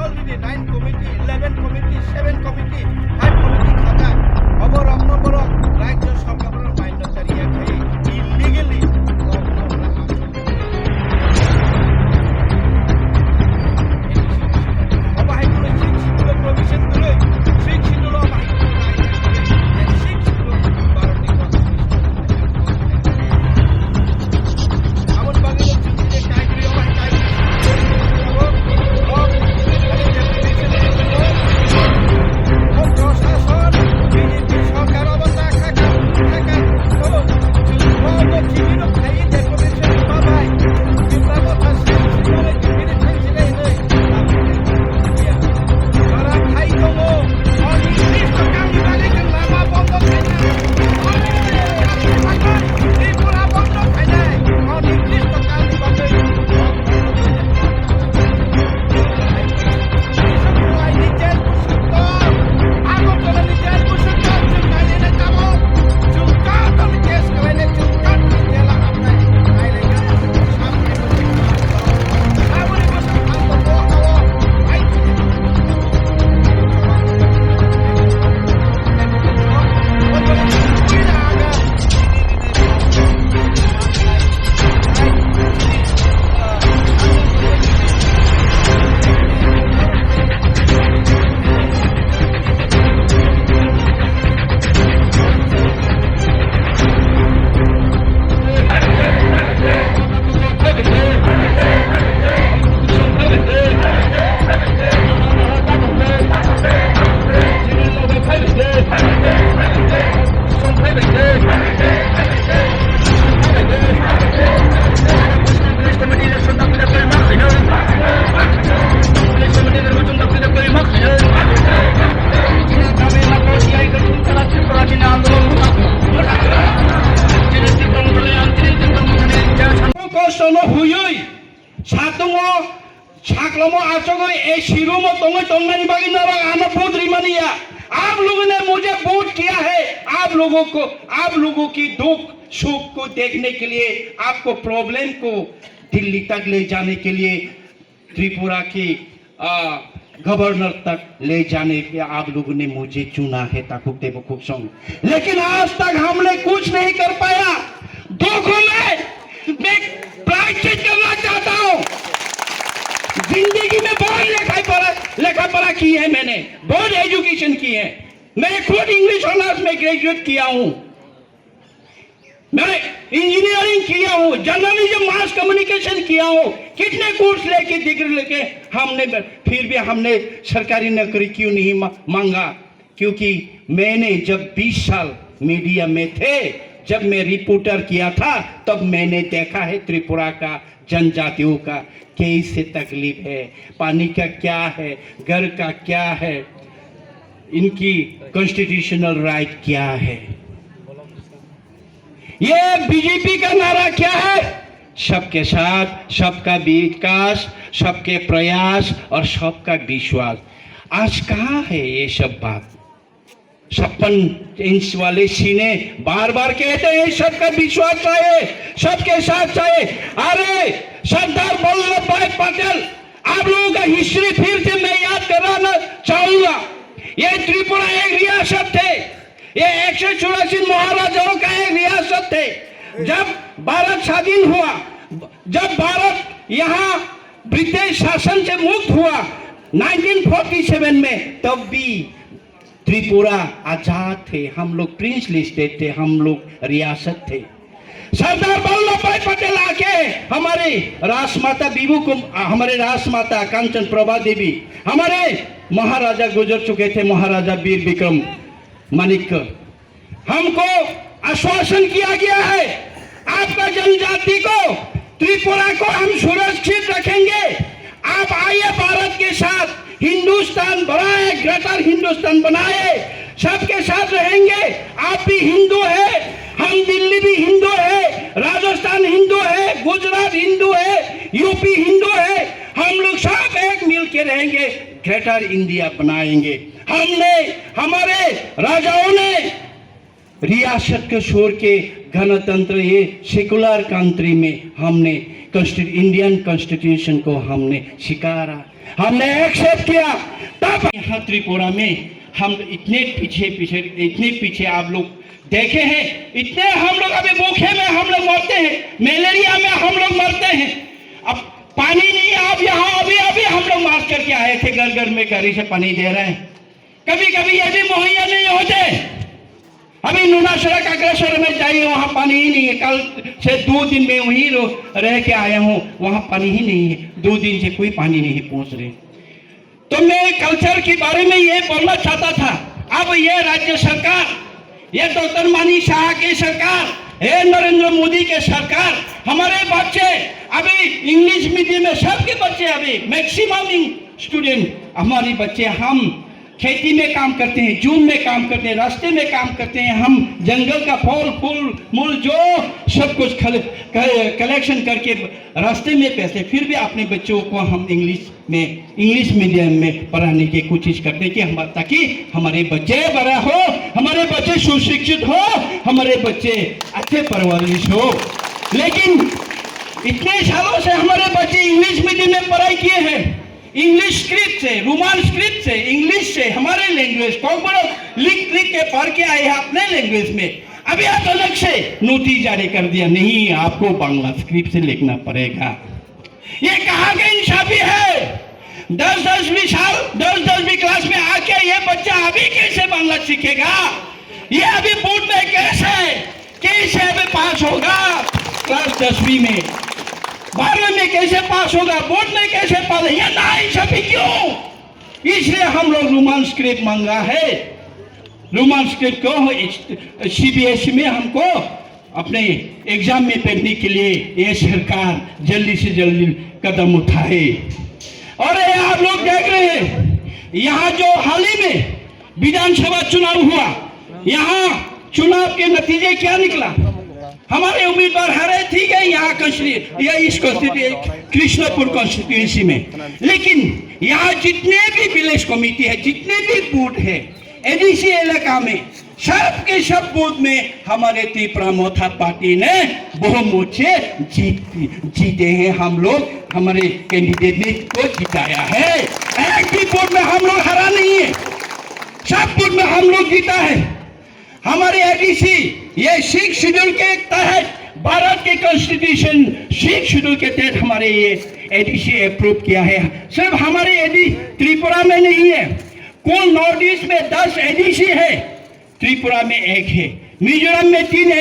Already 9 committee 11 committee 7 committee 5 committee খাজা অবরক নবরক রাজ্য সরকারের মান্যতার ইয়াকে ইলিগেলি অবাহিত শিক্ষিত প্রভিশন গুলো শিক্ষিত অবাহিত आप लोगों ने मुझे वोट किया है। आप लोगों की दुख सुख को देखने के लिए, आपको प्रॉब्लम को दिल्ली तक ले जाने के लिए, त्रिपुरा की गवर्नर तक ले जाने के आप लोगों ने मुझे चुना है ताकुब देव खूब संग। लेकिन आज तक हमने कुछ नहीं कर पाया। दुखों में मैं प्रायश्चित करना चाहता हूँ। जिंदगी में बहुत लेखा पढ़ा की है, मैंने बहुत एजुकेशन की है। मैं खुद इंग्लिश ऑनर्स में ग्रेजुएट किया हूँ, मैं इंजीनियरिंग किया हूँ, जर्नलिज्म मास कम्युनिकेशन किया हूँ, कितने कोर्स लेके डिग्री लेके हमने, फिर भी हमने सरकारी नौकरी क्यों नहीं मांगा? क्योंकि मैंने जब 20 साल मीडिया में थे, जब मैं रिपोर्टर किया था, तब मैंने देखा है त्रिपुरा का जनजातियों का कैसे तकलीफ है, पानी का क्या है, घर का क्या है, इनकी कॉन्स्टिट्यूशनल राइट क्या है। ये बीजेपी का नारा क्या है? सबके साथ, सबका विकास, सबके प्रयास और सबका विश्वास। आज कहाँ है ये सब बात? 56 इंच वाले सीने बार बार कहते हैं सबका विश्वास चाहिए, सबके साथ चाहिए। अरे सरदार वल्लभ भाई पटेल, आप लोगों का हिस्ट्री फिर से मैं याद कराना चाहूंगा। ये त्रिपुरा एक रियासत थे, ये 184 महाराजाओं का एक रियासत थे। जब भारत स्वाधीन हुआ, जब भारत यहाँ ब्रिटिश शासन से मुक्त हुआ 1947 में, तब भी त्रिपुरा आजाद थे। हम लोग प्रिंसली स्टेट थे, हम लोग रियासत थे। सरदार वल्लभ भाई पटेल आके हमारे राजमाता बीबू को, हमारे राजमाता कांचन प्रभा देवी, हमारे महाराजा गुजर चुके थे, महाराजा वीर विक्रम मानिक, हमको आश्वासन किया गया है आपका जनजाति को, त्रिपुरा को हम सुरक्षित रखेंगे। आप आइए भारत के साथ, हिंदुस्तान बनाए, ग्रेटर हिंदुस्तान बनाए, सबके साथ रहेंगे। आप भी हिंदू है, हम दिल्ली भी हिंदू है, राजस्थान हिंदू है, गुजरात हिंदू है, यूपी हिंदू है, हम लोग सब एक मिल के रहेंगे, ग्रेटर इंडिया बनाएंगे। हमने, हमारे राजाओं ने रियासत को छोड़ के गणतंत्र, ये सेकुलर कंट्री में हमने इंडियन कॉन्स्टिट्यूशन को हमने स्वीकारा। हमने एक्सेप्ट किया। तब यहाँ त्रिपुरा में हम इतने पीछे आप लोग देखे हैं, इतने हम लोग अभी भूखे में हम लोग मरते हैं, मलेरिया में हम लोग मरते हैं। अब पानी नहीं, आप यहाँ अभी अभी हम लोग मार्च करके आए थे, घर घर में गाड़ी से पानी दे रहे हैं। कभी कभी ये भी मुहैया नहीं होते। अभी नूना सड़क अग्रसर में जाइए, वहां पानी ही नहीं है। कल से 2 दिन में वहीं रह के आया हूं, वहां पानी ही नहीं है। 2 दिन से कोई पानी नहीं पहुंच रहे। तो मैं कल्चर के बारे में ये बोलना चाहता था। अब ये राज्य सरकार, ये डॉक्टर मानी शाह की सरकार, ये नरेंद्र मोदी के सरकार, हमारे बच्चे अभी इंग्लिश मीडियम में, सबके बच्चे अभी मैक्सिमम स्टूडेंट हमारे बच्चे, हम खेती में काम करते हैं, जूम में काम करते हैं, रास्ते में काम करते हैं, हम जंगल का फल फूल मूल जो सब कुछ कलेक्शन करके रास्ते में पैसे, फिर भी अपने बच्चों को हम इंग्लिश मीडियम में पढ़ाने की कोशिश करते हैं कि हम, ताकि हमारे बच्चे बड़ा हो, हमारे बच्चे सुशिक्षित हो, हमारे बच्चे अच्छे परवरिश हो। लेकिन इतने सालों से हमारे बच्चे इंग्लिश मीडियम में पढ़ाई किए हैं, इंग्लिश स्क्रिप्ट से, रोमान स्क्रिप्ट से, इंग्लिश से, हमारे लैंग्वेज को लिख के पढ़ के आए हैं अपने लैंग्वेज में। अभी आप अलग से नोटिस जारी कर दिया, नहीं आपको बांग्ला स्क्रिप्ट से लिखना पड़ेगा। ये कहाँ का इंसाफी है? 10-10 क्लास में आके ये बच्चा अभी कैसे बांग्ला सीखेगा? ये अभी बोर्ड में कैसे अभी पास होगा? क्लास 10वीं में, 12वीं में कैसे पास होगा? बोर्ड में कैसे पास? ये ना इंसाफी क्यों? इसलिए हम लोग रोमान स्क्रिप्ट मांगा है। रोमान स्क्रिप्ट को CBSE में हमको अपने एग्जाम में पढ़ने के लिए ये सरकार जल्दी से जल्दी कदम उठाए। और ये आप लोग देख रहे हैं, यहाँ जो हाल ही में विधानसभा चुनाव हुआ, यहाँ चुनाव के नतीजे क्या निकला? हमारे उम्मीदवार हारे, ठीक है, यहाँ इस कृष्णपुर कॉन्स्टिट्यूंसी में। लेकिन यहाँ जितने भी विलेज कमेटी है, जितने भी बूथ है एडीसी इलाका में, सब के सब बूथ में हमारे त्रिपुरा मोथा पार्टी ने बहुमत से जीते हैं। हम लोग हमारे कैंडिडेट ने को जिताया है। एक भी बूथ में हम लोग हरा नहीं है, सब बूथ में हम लोग जीता है। हमारे एडीसी ये 6 शेड्यूल के तहत, भारत के कॉन्स्टिट्यूशन 6 शेड्यूल के तहत हमारे ये एडीसी अप्रूव किया है। सिर्फ हमारे एडी त्रिपुरा में नहीं है, कुल नॉर्थ ईस्ट में 10 एडीसी है, त्रिपुरा में 1 है, मिजोरम में 3 है।